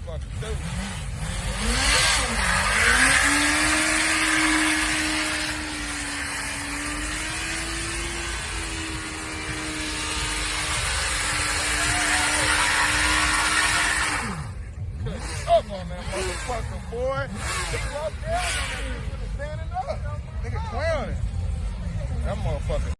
motherfucker do. Up on that motherfucker, boy. Nigga up down on that nigga standing up. Nigga clowning. That motherfucker.